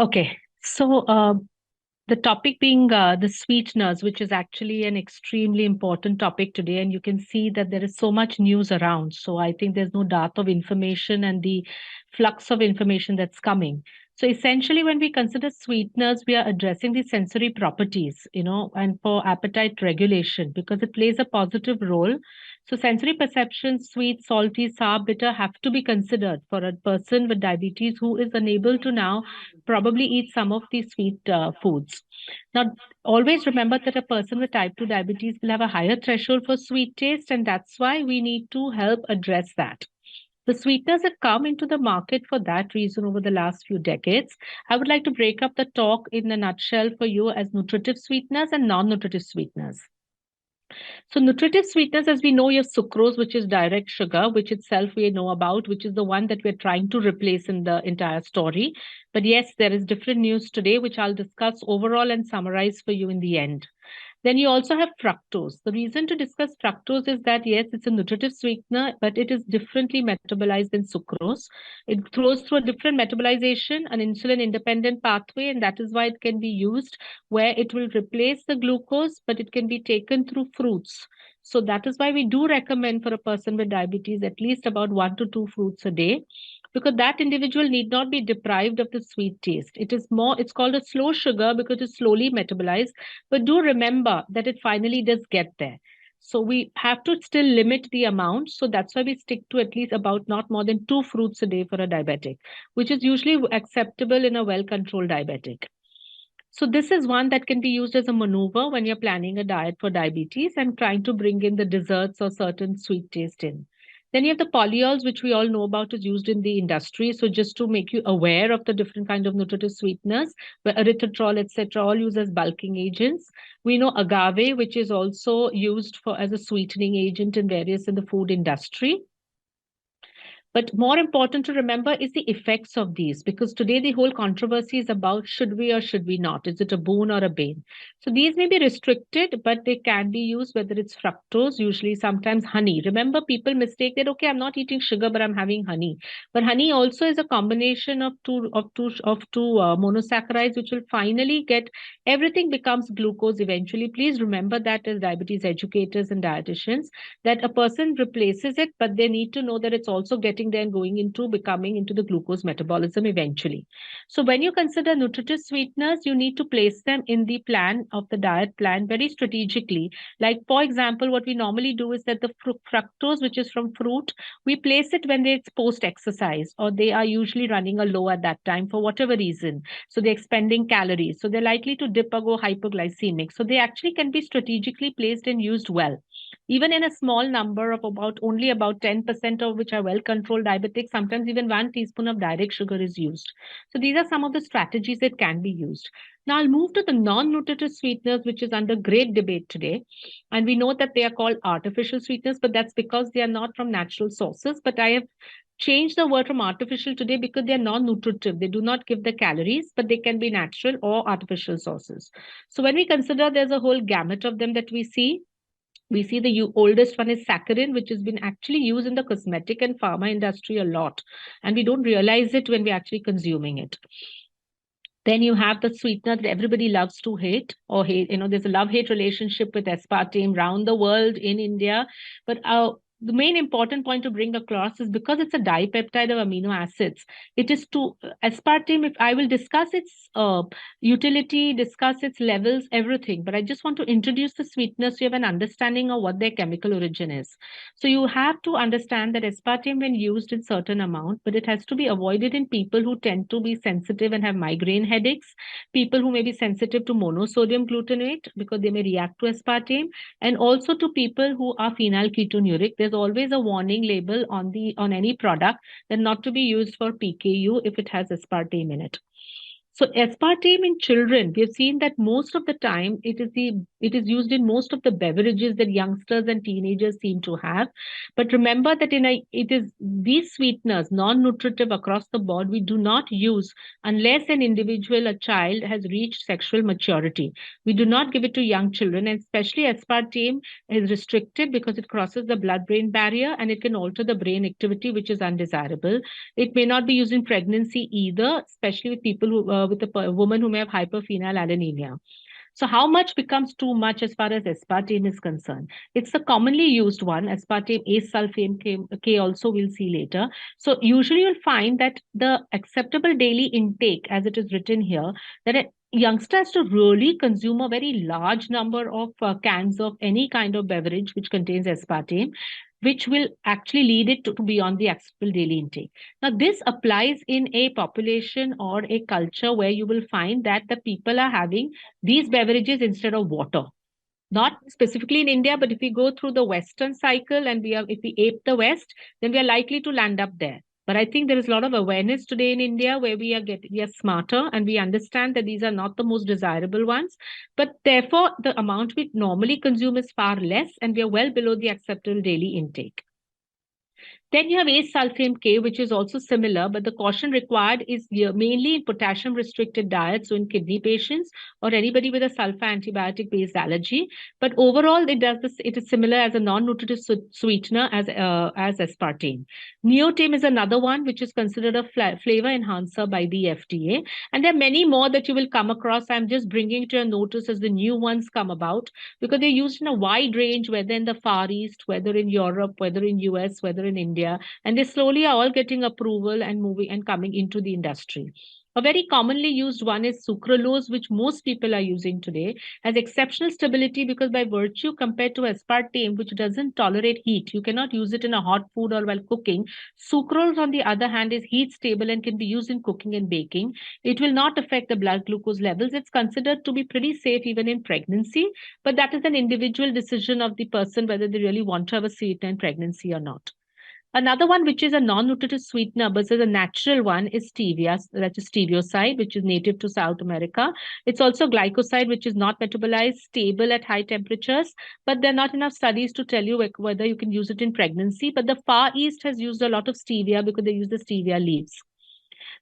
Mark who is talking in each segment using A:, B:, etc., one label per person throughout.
A: Okay, so the topic being the sweeteners, which is actually an extremely important topic today. And you can see that there is so much news around. So I think there's no dearth of information and the flux of information that's coming. So essentially, when we consider sweeteners, we are addressing the sensory properties, and for appetite regulation because it plays a positive role. So sensory perception, sweet, salty, sour, bitter have to be considered for a person with diabetes who is unable to now probably eat some of these sweet foods. Now, always remember that a person with type 2 diabetes will have a higher threshold for sweet taste, and that's why we need to help address that. The sweeteners have come into the market for that reason over the last few decades. I would like to break up the talk in a nutshell for you as nutritive sweeteners and non nutritive sweeteners. So nutritive sweeteners, as we know, you have sucrose, which is direct sugar, which itself we know about, which is the one that we're trying to replace in the entire story. But yes, there is different news today, which I'll discuss overall and summarize for you in the end. Then you also have fructose. The reason to discuss fructose is that, yes, it's a nutritive sweetener, but it is differently metabolized than sucrose. It goes through a different metabolization, an insulin independent pathway, and that is why it can be used where it will replace the glucose, but it can be taken through fruits. So that is why we do recommend for a person with diabetes at least about 1 to 2 fruits a day, because that individual need not be deprived of the sweet taste. It's called a slow sugar because it's slowly metabolized, but do remember that it finally does get there. So we have to still limit the amount. So that's why we stick to at least about not more than 2 fruits a day for a diabetic, which is usually acceptable in a well-controlled diabetic. So this is one that can be used as a maneuver when you're planning a diet for diabetes and trying to bring in the desserts or certain sweet taste in. Then you have the polyols, which we all know about is used in the industry. So just to make you aware of the different kind of nutritive sweeteners, where erythritol, etc., all used as bulking agents. We know agave, which is also used for as a sweetening agent in the food industry. But more important to remember is the effects of these, because today the whole controversy is about should we or should we not? Is it a boon or a bane? So these may be restricted, but they can be used, whether it's fructose, usually sometimes honey. Remember, people mistake that, okay, I'm not eating sugar, but I'm having honey. But honey also is a combination of two monosaccharides, which will finally get everything becomes glucose eventually. Please remember that as diabetes educators and dietitians, that a person replaces it, but they need to know that it's also getting there and going into becoming into the glucose metabolism eventually. So when you consider nutritive sweeteners, you need to place them in the plan of the diet plan very strategically. Like, for example, what we normally do is that the fructose, which is from fruit, we place it when it's post exercise or they are usually running a low at that time for whatever reason. So they're expending calories. So they're likely to dip or go hypoglycemic. So they actually can be strategically placed and used well. Even in a small number of only about 10% of which are well controlled diabetics, sometimes even 1 teaspoon of direct sugar is used. So these are some of the strategies that can be used. Now I'll move to the non-nutritive sweeteners, which is under great debate today. And we know that they are called artificial sweeteners, but that's because they are not from natural sources. But I have changed the word from artificial today because they are non-nutritive. They do not give the calories, but they can be natural or artificial sources. So when we consider there's a whole gamut of them that we see, the oldest one is saccharin, which has been actually used in the cosmetic and pharma industry a lot. And we don't realize it when we're actually consuming it. Then you have the sweetener that everybody loves to hate or hate. There's a love-hate relationship with aspartame around the world in India. But the main important point to bring across is because it's a dipeptide of amino acids, it is to aspartame. If I will discuss its utility, discuss its levels, everything, but I just want to introduce the sweetness so you have an understanding of what their chemical origin is. So you have to understand that aspartame, when used in certain amount, but it has to be avoided in people who tend to be sensitive and have migraine headaches, people who may be sensitive to monosodium glutamate because they may react to aspartame, and also to people who are phenylketonuria. There's always a warning label on any product that not to be used for PKU if it has aspartame in it. So aspartame in children, we have seen that most of the time it is used in most of the beverages that youngsters and teenagers seem to have. But remember that it is these sweeteners, non-nutritive across the board, we do not use unless an individual, a child, has reached sexual maturity. We do not give it to young children, and especially aspartame is restricted because it crosses the blood-brain barrier and it can alter the brain activity, which is undesirable. It may not be used in pregnancy either, especially with people who with a woman who may have hyperphenylalaninemia. So how much becomes too much as far as aspartame is concerned? It's the commonly used one, aspartame asulfame K also we'll see later. So usually you'll find that the acceptable daily intake, as it is written here, that a youngster has to really consume a very large number of cans of any kind of beverage which contains aspartame, which will actually lead it to beyond the acceptable daily intake. Now, this applies in a population or a culture where you will find that the people are having these beverages instead of water. Not specifically in India, but if we go through the Western cycle and if we ape the West, then we are likely to land up there. But I think there is a lot of awareness today in India where we are smarter and we understand that these are not the most desirable ones. But therefore, the amount we normally consume is far less and we are well below the acceptable daily intake. Then you have asulfame K, which is also similar, but the caution required is mainly in potassium restricted diets, so in kidney patients or anybody with a sulfa antibiotic based allergy. But overall, it does this. It is similar as a non-nutritive sweetener as aspartame. Neotame is another one which is considered a flavor enhancer by the FDA, and there are many more that you will come across. I'm just bringing to your notice as the new ones come about because they're used in a wide range, whether in the Far East, whether in Europe, whether in US, whether in India. And they slowly are all getting approval and moving and coming into the industry. A very commonly used one is sucralose, which most people are using today, has exceptional stability because by virtue compared to aspartame, which doesn't tolerate heat, you cannot use it in a hot food or while cooking. Sucralose, on the other hand, is heat stable and can be used in cooking and baking. It will not affect the blood glucose levels. It's considered to be pretty safe even in pregnancy, but that is an individual decision of the person whether they really want to have a sweetener in pregnancy or not. Another one, which is a non-nutritive sweetener, but is a natural one, is stevia, that is stevioside, which is native to South America. It's also glycoside, which is not metabolized, stable at high temperatures, but there are not enough studies to tell you whether you can use it in pregnancy. But the Far East has used a lot of stevia because they use the stevia leaves.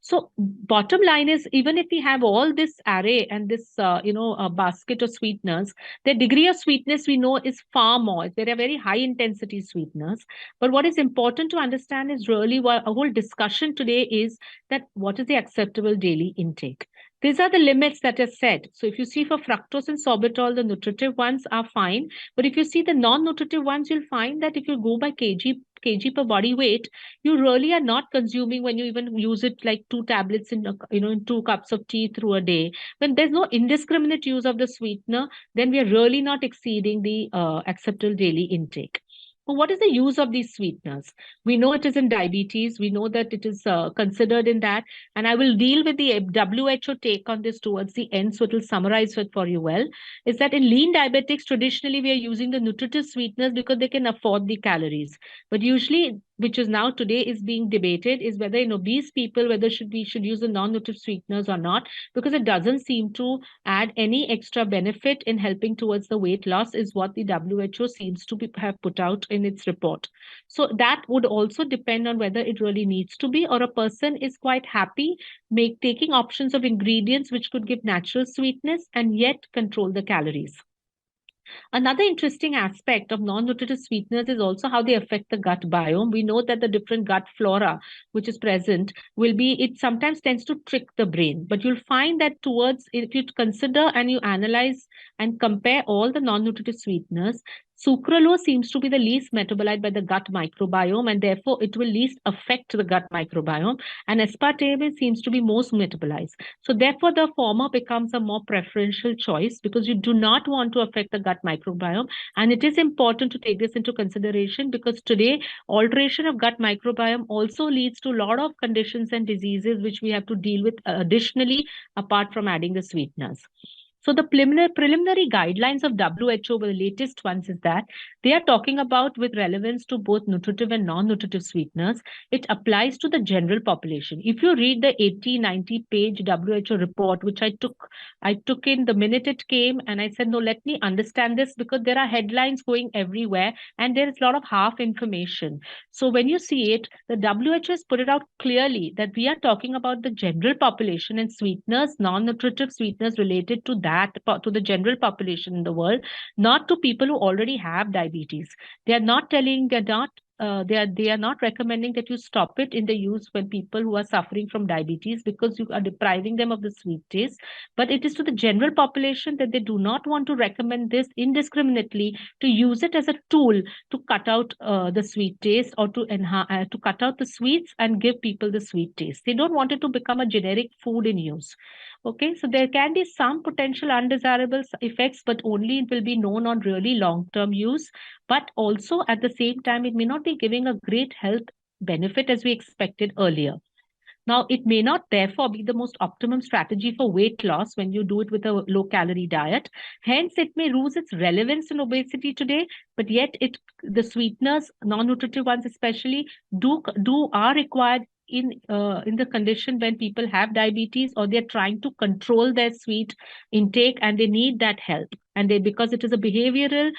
A: So bottom line is, even if we have all this array and this, basket of sweeteners, the degree of sweetness we know is far more. There are very high intensity sweeteners. But what is important to understand is really what our whole discussion today is that what is the acceptable daily intake? These are the limits that are set. So if you see for fructose and sorbitol, the nutritive ones are fine. But if you see the non-nutritive ones, you'll find that if you go by kg per body weight, you really are not consuming when you even use it like 2 tablets in 2 cups of tea through a day. When there's no indiscriminate use of the sweetener, then we are really not exceeding the acceptable daily intake. But what is the use of these sweeteners? We know it is in diabetes. We know that it is considered in that. And I will deal with the WHO take on this towards the end, so it will summarize it for you well. Is that in lean diabetics, traditionally we are using the nutritive sweeteners because they can afford the calories. But usually, which is now today is being debated, is whether in obese people, whether we should use the non-nutritive sweeteners or not, because it doesn't seem to add any extra benefit in helping towards the weight loss, is what the WHO seems to have put out in its report. So that would also depend on whether it really needs to be, or a person is quite happy taking options of ingredients which could give natural sweetness and yet control the calories. Another interesting aspect of non-nutritive sweeteners is also how they affect the gut biome. We know that the different gut flora which is present it sometimes tends to trick the brain. But you'll find that if you consider and you analyze and compare all the non-nutritive sweeteners, sucralose seems to be the least metabolized by the gut microbiome, and therefore it will least affect the gut microbiome. And aspartame seems to be most metabolized. So therefore, the former becomes a more preferential choice because you do not want to affect the gut microbiome. And it is important to take this into consideration because today, alteration of gut microbiome also leads to a lot of conditions and diseases which we have to deal with additionally, apart from adding the sweeteners. So the preliminary guidelines of WHO, the latest ones, is that they are talking about, with relevance to both nutritive and non-nutritive sweeteners, it applies to the general population. If you read the 80-90 page WHO report, which I took in the minute it came, and I said, no, let me understand this because there are headlines going everywhere and there is a lot of half information. So when you see it, the WHO has put it out clearly that we are talking about the general population and sweeteners, non-nutritive sweeteners related to the general population in the world, not to people who already have diabetes. They're not they are not recommending that you stop it in the use when people who are suffering from diabetes, because you are depriving them of the sweet taste. But it is to the general population that they do not want to recommend this indiscriminately, to use it as a tool to cut out the sweet taste, or to cut out the sweets and give people the sweet taste. They don't want it to become a generic food in use. Okay, so there can be some potential undesirable effects, but only it will be known on really long-term use. But also at the same time, it may not be giving a great health benefit as we expected earlier. Now, it may not therefore be the most optimum strategy for weight loss when you do it with a low calorie diet. Hence, it may lose its relevance in obesity today, but yet the sweeteners, non-nutritive ones especially, are required in the condition when people have diabetes, or they're trying to control their sweet intake and they need that help. And because it is a behavioral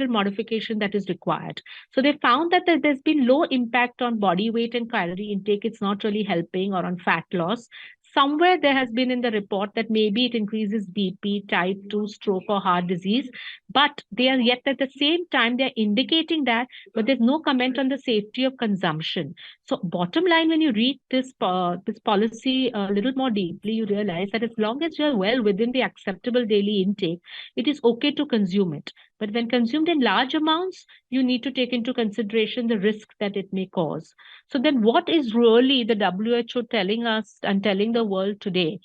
A: modification that is required. So they found that there's been low impact on body weight and calorie intake. It's not really helping, or on fat loss. Somewhere there has been in the report that maybe it increases BP, type 2, stroke, or heart disease. But they are yet at the same time, they're indicating that, but there's no comment on the safety of consumption. So bottom line, when you read this policy a little more deeply, you realize that as long as you're well within the acceptable daily intake, it is okay to consume it. But when consumed in large amounts, you need to take into consideration the risk that it may cause. So then what is really the WHO telling us and telling the world today?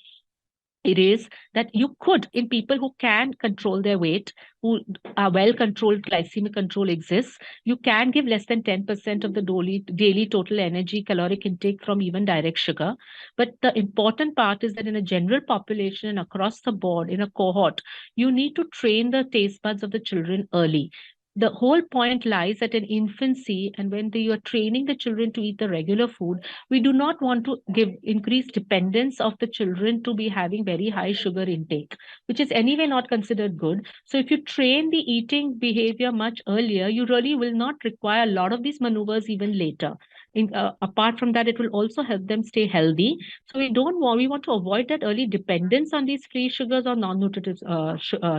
A: It is that you could, in people who can control their weight, who are well controlled, glycemic control exists, you can give less than 10% of the daily total energy caloric intake from even direct sugar. But the important part is that in a general population, across the board, in a cohort, you need to train the taste buds of the children early. The whole point lies at an infancy, and when you are training the children to eat the regular food, we do not want to give increased dependence of the children to be having very high sugar intake, which is anyway not considered good. So if you train the eating behavior much earlier, you really will not require a lot of these maneuvers even later. Apart from that, it will also help them stay healthy. So we want to avoid that early dependence on these free sugars or non-nutritive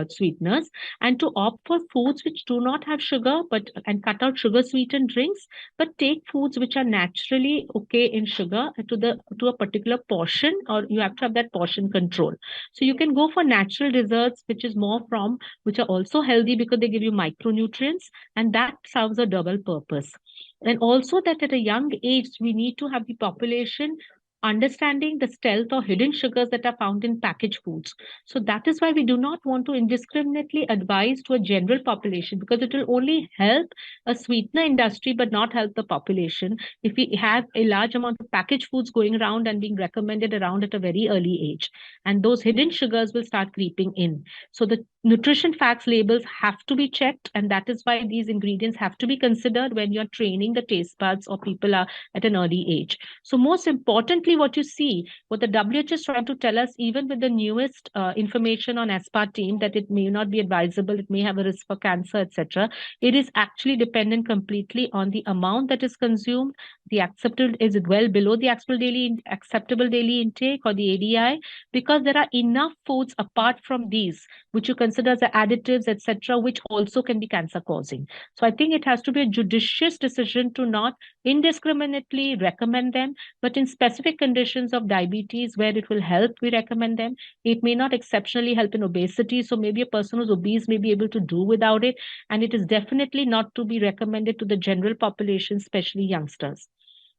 A: sweeteners, and to opt for foods which do not have sugar, and cut out sugar sweetened drinks, but take foods which are naturally okay in sugar to a particular portion, or you have to have that portion control. So you can go for natural desserts, which are also healthy because they give you micronutrients, and that serves a double purpose. And also that at a young age, we need to have the population understanding the stealth or hidden sugars that are found in packaged foods. So that is why we do not want to indiscriminately advise to a general population, because it will only help a sweetener industry but not help the population if we have a large amount of packaged foods going around and being recommended around at a very early age. And those hidden sugars will start creeping in. So the nutrition facts labels have to be checked, and that is why these ingredients have to be considered when you're training the taste buds or people are at an early age. So most importantly, what the WHO is trying to tell us, even with the newest information on aspartame, that it may not be advisable, it may have a risk for cancer, etc. It is actually dependent completely on the amount that is consumed. Is it well below the acceptable daily intake, or the ADI? Because there are enough foods apart from these, which you consider as additives, etc., which also can be cancer causing. So I think it has to be a judicious decision to not indiscriminately recommend them, but in specific conditions of diabetes where it will help, we recommend them. It may not exceptionally help in obesity. So maybe a person who's obese may be able to do without it. And it is definitely not to be recommended to the general population, especially youngsters.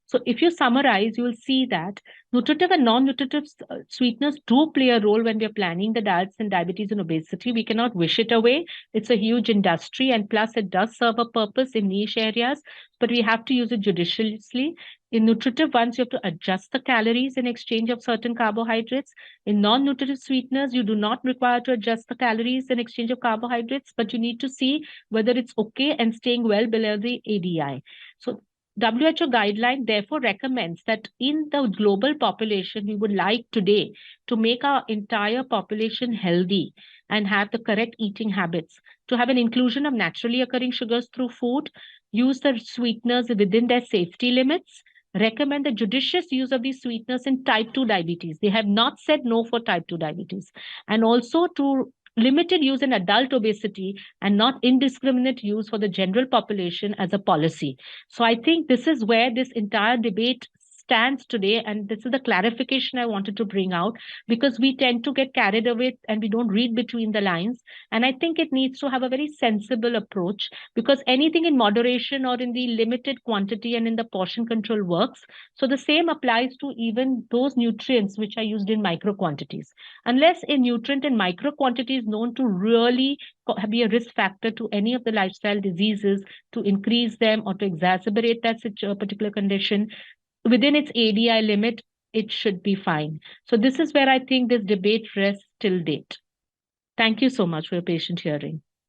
A: So if you summarize, you will see that nutritive and non-nutritive sweeteners do play a role when we are planning the diets in diabetes and obesity. We cannot wish it away. It's a huge industry, and plus it does serve a purpose in niche areas, but we have to use it judiciously. In nutritive ones, you have to adjust the calories in exchange of certain carbohydrates. In non-nutritive sweeteners, you do not require to adjust the calories in exchange of carbohydrates, but you need to see whether it's okay and staying well below the ADI. So WHO guideline therefore recommends that in the global population, we would like today to make our entire population healthy and have the correct eating habits, to have an inclusion of naturally occurring sugars through food, use the sweeteners within their safety limits, recommend the judicious use of these sweeteners in type 2 diabetes. They have not said no for type 2 diabetes. And also to limited use in adult obesity and not indiscriminate use for the general population as a policy. So I think this is where this entire debate stands today, and this is the clarification I wanted to bring out, because we tend to get carried away and we don't read between the lines. And I think it needs to have a very sensible approach, because anything in moderation or in the limited quantity and in the portion control works. So the same applies to even those nutrients which are used in micro quantities. Unless a nutrient in micro quantity is known to really be a risk factor to any of the lifestyle diseases, to increase them or to exacerbate that particular condition within its ADI limit, it should be fine. So this is where I think this debate rests till date. Thank you so much for your patient hearing.